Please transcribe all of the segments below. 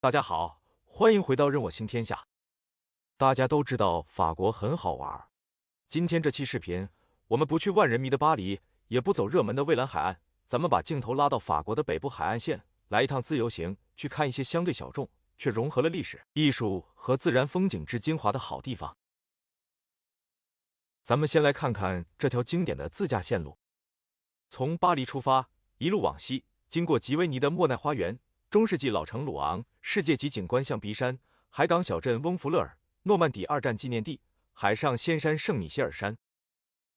大家好，欢迎回到任我行天下。大家都知道法国很好玩，今天这期视频，我们不去万人迷的巴黎，也不走热门的蔚蓝海岸，咱们把镜头拉到法国的北部海岸线，来一趟自由行，去看一些相对小众却融合了历史、艺术和自然风景之精华的好地方。咱们先来看看这条经典的自驾线路，从巴黎出发，一路往西，经过吉维尼的莫奈花园、中世纪老城鲁昂、世界级景观象鼻山、海港小镇翁弗勒尔、诺曼底二战纪念地、海上仙山圣米歇尔山，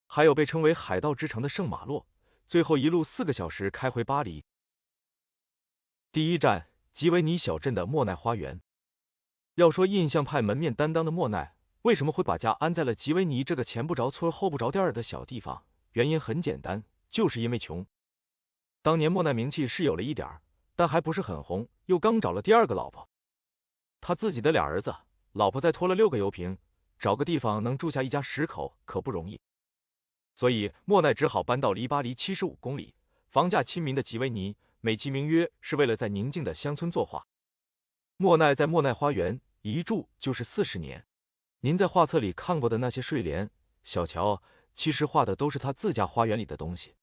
还有被称为海盗之城的圣马洛，最后一路4个小时开回巴黎。第一站，吉维尼小镇的莫奈花园。要说印象派门面担当的莫奈，为什么会把家安在了吉维尼这个前不着村后不着店的小地方？原因很简单，就是因为穷。当年莫奈名气是有了一点儿，但还不是很红，又刚找了第2个老婆。他自己的俩儿子，老婆再拖了6个油瓶，找个地方能住下一家10口可不容易。所以莫奈只好搬到离巴黎75公里、房价亲民的吉维尼，美其名曰是为了在宁静的乡村作画。莫奈在莫奈花园一住就是40年。您在画册里看过的那些睡莲、小桥，其实画的都是他自家花园里的东西。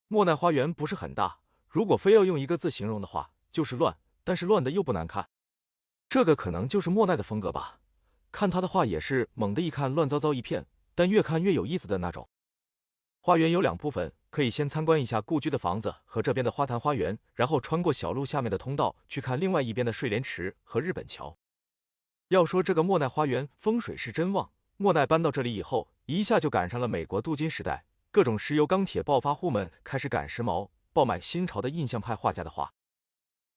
莫奈花园不是很大，如果非要用一个字形容的话，就是乱，但是乱的又不难看。这个可能就是莫奈的风格吧。看他的画也是猛地一看乱糟糟一片，但越看越有意思的那种。花园有2部分，可以先参观一下故居的房子和这边的花坛花园，然后穿过小路下面的通道去看另外一边的睡莲池和日本桥。要说这个莫奈花园风水是真旺，莫奈搬到这里以后，一下就赶上了美国镀金时代，各种石油钢铁暴发户们开始赶时髦，爆买新潮的印象派画家的画。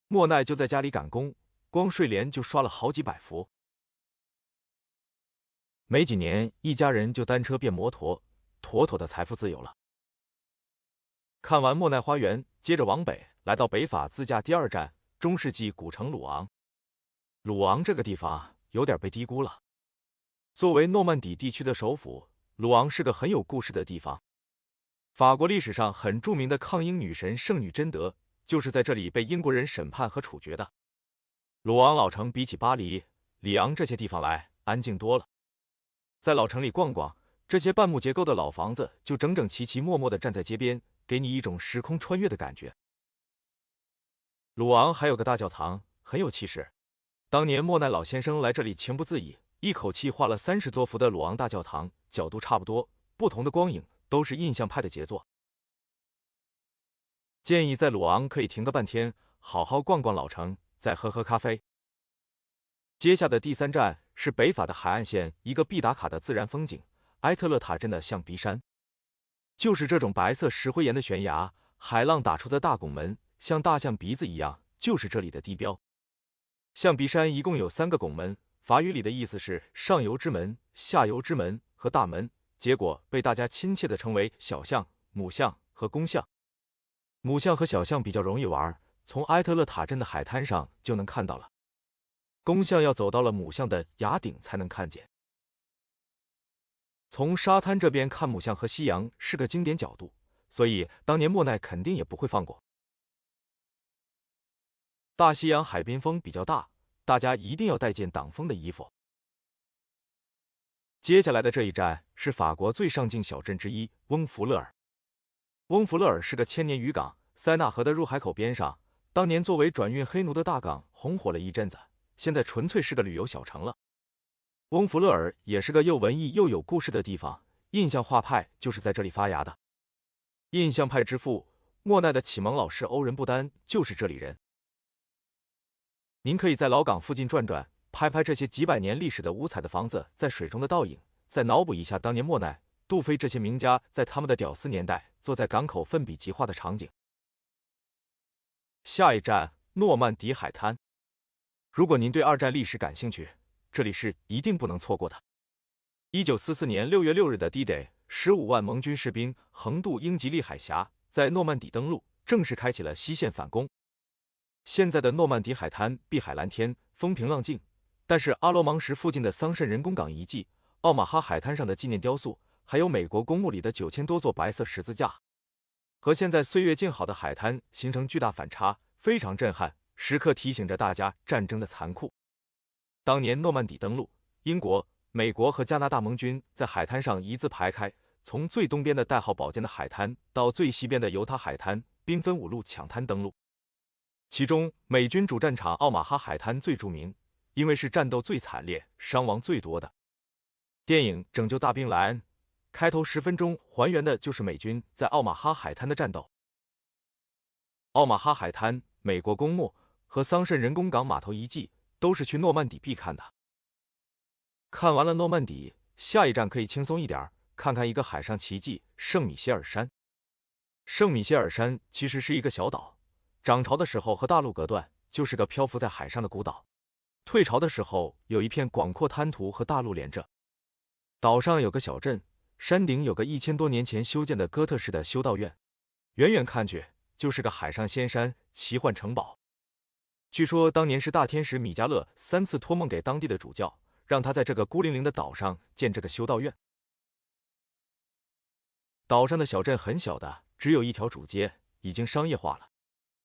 莫奈就在家里赶工，光睡莲就刷了好几百幅。没几年，一家人就单车变摩托，妥妥的财富自由了。看完莫奈花园，接着往北，来到北法自驾第2站，中世纪古城鲁昂。鲁昂这个地方有点被低估了。作为诺曼底地区的首府，鲁昂是个很有故事的地方。法国历史上很著名的抗英女神圣女贞德，就是在这里被英国人审判和处决的。鲁昂老城比起巴黎、里昂这些地方来安静多了。在老城里逛逛，这些半木结构的老房子就整整齐齐默默地站在街边，给你一种时空穿越的感觉。鲁昂还有个大教堂，很有气势。当年莫奈老先生来这里情不自已，一口气画了30多幅的鲁昂大教堂，角度差不多，不同的光影，都是印象派的杰作。建议在鲁昂可以停个半天，好好逛逛老城，再喝喝咖啡。接下的第3站是北法的海岸线一个必打卡的自然风景——埃特勒塔镇的象鼻山。就是这种白色石灰岩的悬崖，海浪打出的大拱门，像大象鼻子一样，就是这里的地标。象鼻山一共有3个拱门，法语里的意思是上游之门、下游之门和大门，结果被大家亲切地称为小象、母象和公象。母象和小象比较容易玩，从埃特勒塔镇的海滩上就能看到了。公象要走到了母象的崖顶才能看见。从沙滩这边看母象和夕阳是个经典角度，所以当年莫奈肯定也不会放过。大西洋海滨风比较大，大家一定要带件挡风的衣服。接下来的这一站是法国最上镜小镇之一——翁弗勒尔。翁弗勒尔是个千年渔港，塞纳河的入海口边上，当年作为转运黑奴的大港红火了一阵子，现在纯粹是个旅游小城了。翁弗勒尔也是个又文艺又有故事的地方，印象画派就是在这里发芽的。印象派之父莫奈的启蒙老师欧仁不丹就是这里人。您可以在老港附近转转，拍拍这些几百年历史的五彩的房子在水中的倒影，再脑补一下当年莫奈、杜菲这些名家在他们的屌丝年代坐在港口奋笔疾画的场景。下一站，诺曼底海滩。如果您对2战历史感兴趣，这里是一定不能错过的。1944年6月6日的 D-Day，15万盟军士兵横渡英吉利海峡，在诺曼底登陆，正式开启了西线反攻。现在的诺曼底海滩碧海蓝天，风平浪静，但是阿罗芒什附近的桑葚人工港遗迹、奥马哈海滩上的纪念雕塑，还有美国公墓里的9000多座白色十字架，和现在岁月静好的海滩形成巨大反差，非常震撼，时刻提醒着大家战争的残酷。当年诺曼底登陆，英国、美国和加拿大盟军在海滩上一字排开，从最东边的代号宝剑的海滩到最西边的犹他海滩，兵分5路抢滩登陆。其中，美军主战场奥马哈海滩最著名，因为是战斗最惨烈、伤亡最多的。电影《拯救大兵莱恩》开头10分钟还原的就是美军在奥马哈海滩的战斗。奥马哈海滩、美国公墓和桑葚人工港码头遗迹都是去诺曼底必看的。看完了诺曼底，下一站可以轻松一点，看看一个海上奇迹——圣米歇尔山。圣米歇尔山其实是一个小岛，涨潮的时候和大陆隔断，就是个漂浮在海上的孤岛；退潮的时候有一片广阔滩涂和大陆连着。岛上有个小镇，山顶有个1000多年前修建的哥特式的修道院，远远看去就是个海上仙山、奇幻城堡。据说当年是大天使米迦勒3次托梦给当地的主教，让他在这个孤零零的岛上建这个修道院。岛上的小镇很小的，只有一条主街，已经商业化了。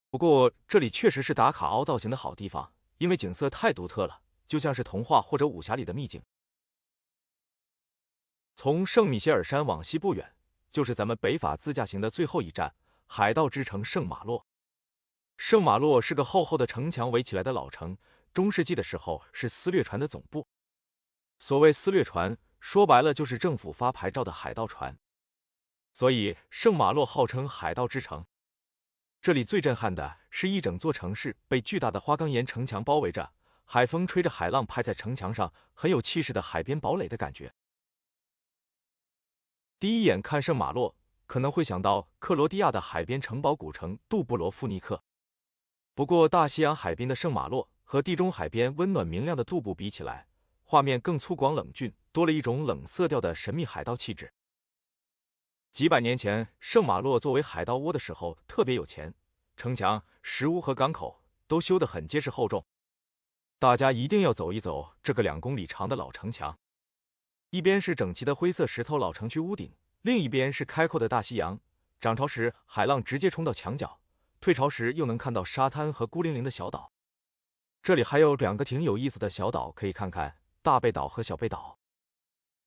不过这里确实是打卡凹造型的好地方，因为景色太独特了，就像是童话或者武侠里的秘境。从圣米歇尔山往西不远，就是咱们北法自驾行的最后一站——海盗之城圣马洛。圣马洛是个厚厚的城墙围起来的老城，中世纪的时候是私掠船的总部。所谓私掠船，说白了就是政府发牌照的海盗船。所以圣马洛号称海盗之城。这里最震撼的是一整座城市被巨大的花岗岩城墙包围着，海风吹着海浪拍在城墙上，很有气势的海边堡垒的感觉。第一眼看圣马洛，可能会想到克罗地亚的海边城堡古城杜布罗夫尼克。不过大西洋海滨的圣马洛和地中海边温暖明亮的杜布比起来，画面更粗犷冷峻，多了一种冷色调的神秘海盗气质。几百年前，圣马洛作为海盗窝的时候特别有钱，城墙、石屋和港口都修得很结实厚重。大家一定要走一走这个2公里长的老城墙。一边是整齐的灰色石头老城区屋顶，另一边是开阔的大西洋。涨潮时，海浪直接冲到墙角；退潮时，又能看到沙滩和孤零零的小岛。这里还有2个挺有意思的小岛可以看看：大贝岛和小贝岛。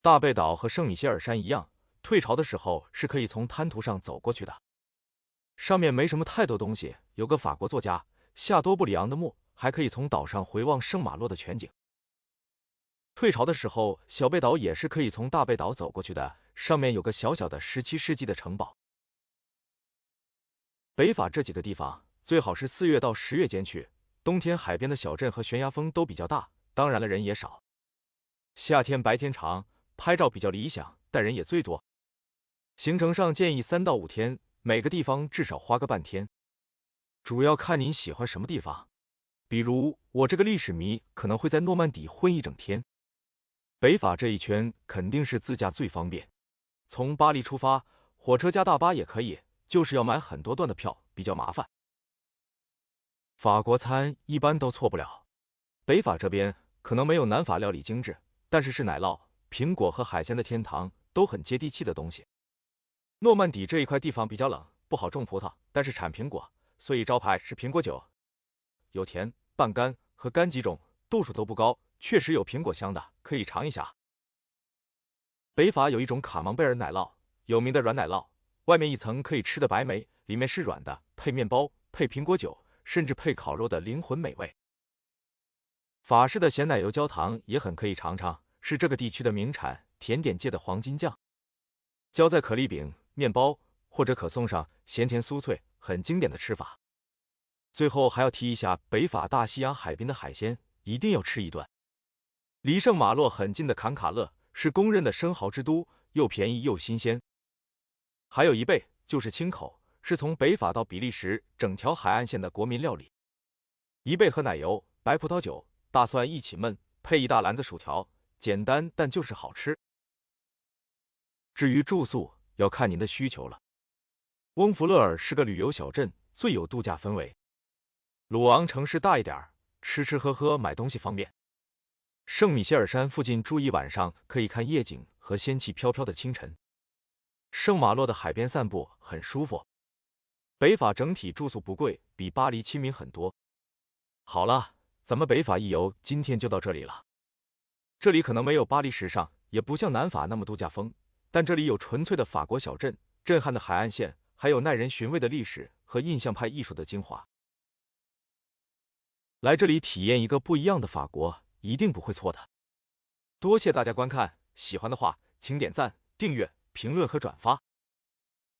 大贝岛和圣米歇尔山一样，退潮的时候是可以从滩涂上走过去的。上面没什么太多东西，有个法国作家夏多布里昂的墓，还可以从岛上回望圣马洛的全景。退潮的时候，小贝岛也是可以从大贝岛走过去的，上面有个小小的17世纪的城堡。北法这几个地方最好是4月到10月间去，冬天海边的小镇和悬崖峰都比较大，当然了人也少。夏天白天长，拍照比较理想，但人也最多。行程上建议3到5天，每个地方至少花个半天。主要看您喜欢什么地方，比如我这个历史迷可能会在诺曼底混一整天。北法这一圈肯定是自驾最方便，从巴黎出发，火车加大巴也可以，就是要买很多段的票，比较麻烦。法国餐一般都错不了，北法这边可能没有南法料理精致，但是奶酪、苹果和海鲜的天堂，都很接地气的东西。诺曼底这一块地方比较冷，不好种葡萄，但是产苹果，所以招牌是苹果酒，有甜、半干和干几种，度数都不高，确实有苹果香的，可以尝一下。北法有一种卡芒贝尔奶酪，有名的软奶酪，外面一层可以吃的白莓，里面是软的，配面包，配苹果酒，甚至配烤肉的灵魂美味。法式的咸奶油焦糖也很可以尝尝，是这个地区的名产，甜点界的黄金酱。浇在可丽饼、面包或者可颂上，咸甜酥脆，很经典的吃法。最后还要提一下北法大西洋海滨的海鲜，一定要吃一顿。离圣马洛很近的坎卡勒是公认的生蚝之都，又便宜又新鲜。还有一贝就是青口，是从北法到比利时整条海岸线的国民料理。一贝和奶油、白葡萄酒、大蒜一起焖，配一大篮子薯条，简单但就是好吃。至于住宿，要看您的需求了。翁弗勒尔是个旅游小镇，最有度假氛围。鲁昂城市大一点，吃吃喝喝买东西方便。圣米歇尔山附近住一晚上，可以看夜景和仙气飘飘的清晨。圣马洛的海边散步很舒服。北法整体住宿不贵，比巴黎亲民很多。好了，咱们北法一游今天就到这里了。这里可能没有巴黎时尚，也不像南法那么度假风，但这里有纯粹的法国小镇，震撼的海岸线，还有耐人寻味的历史和印象派艺术的精华。来这里体验一个不一样的法国，一定不会错的。多谢大家观看，喜欢的话请点赞、订阅、评论和转发。